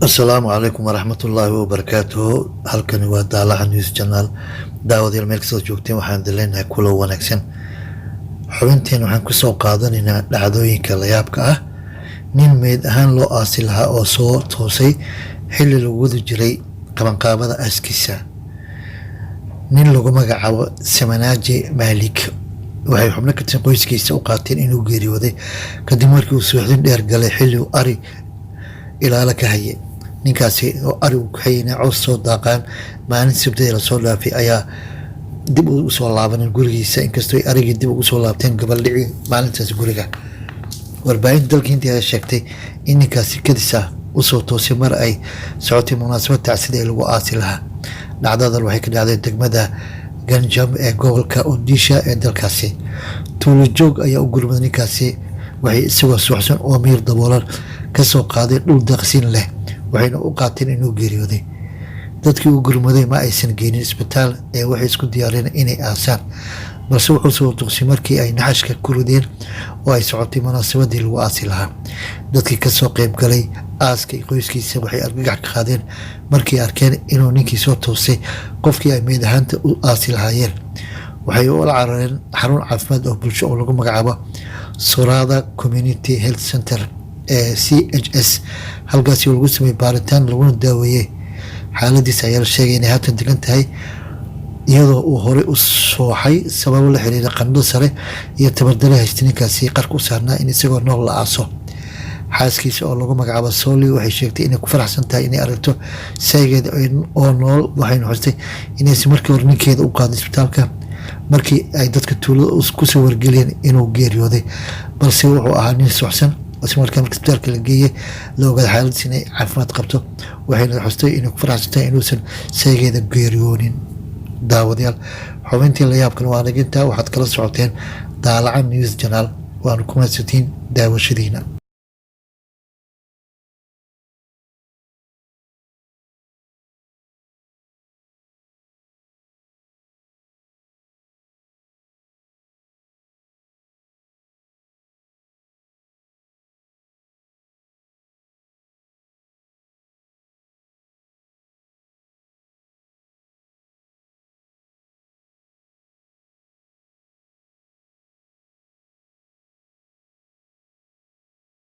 asalaamu calaykum waraxmatullaahi wabarakaatuhu. halkani waa daalaca news janaal. daawadayaal meel kastoo joogteen waxaan idin leenahay kulo wanaagsan. xubinteen waxaan kusoo qaadanaynaa dhacdooyinka layaabka ah. nin meyd ahaan loo aasi lahaa oo soo toosay xilli lagu wadi jiray qabanqaabada aaskiisa. nin lagu magacaabo samanaaji maalik waxay xubno ka tirsan qoyskiisa u qaateen inuu geeriyooday kadib markii uu suuxdin dheer galay xilli uu ari ilaalo ka haye. ninkaasi oo arigu ku hayna cows soo daaqaan maalin sabtida lasoo dhaafay ayaa dib u soo laabanin gurigiisa, inkastoo arigii dib ugu soo laabteen gabaldhicii maalintaas guriga. warbaahinta dalka hindiya ayaa sheegtay in ninkaasi kadis ah usoo toosay mar ay socotay munaasabad tacsida ee lagu aasi lahaa. dhacdadan waxay ka dhacday degmada ganjam ee gobolka odisha ee dalkaasi. tuulo joog ayaa u gurmaday ninkaasi, waxay isagoo suuxsan oo miir daboolan kasoo qaaday dhul daaqsin leh, waxayna u qaateen inuu geeriyooday. dadkii u gurmaday ma aysan geynin isbitaal ee waxay isku diyaareen inay aasaan, balse wuxuu soo tuqsay markii ay naxashka ku rideen oo ay socotay munaasabadii lagu aasi lahaa. dadkii kasoo qeyb galay aaska qoyskiisa waxay argagax ka qaadeen markii arkeen inuu ninkii soo toosay qofkii ay meyd ahaanta u aasi lahaayeen. waxay ula carareen xarun caafimaad oo bulsho oo lagu magacaabo Surada Community Health Center ee CHS, halkaasi oo lagu sameeyey baaritaan laguna daaweeyey. xaaladiisa ayaa la sheegay inay haatan degan tahay, iyadoo uu horey u sooxay sababo la xiriira qandho sare iyo tabardare haysta. ninkaasi qarka u saarnaa in isagoo nool la aaso. xaaskiisa oo lagu magacaabo Soli waxay sheegtay inay ku faraxsan tahay inay aragto saygeeda oo nool, waxayna xustay inaysan markii hore ninkeeda u qaaday isbitaalka markii ay dadka tuulada kusoo wargeliyeen inuu geeriyooday, balse wuxuu ahaa nin suuxsan. isla markaa marka isbitaalka la geeyey la ogaada xaaladiis inay caafimaad qabto, waxayna xustay inay ku faraxsan tahay inuusan saygeeda geeriyoonin. daawadayaal, xubintii layaabkan waa nagintaa. waxaad kala socoteen daalaca news janaal. waanu ku mahadsantiin daawashadiina.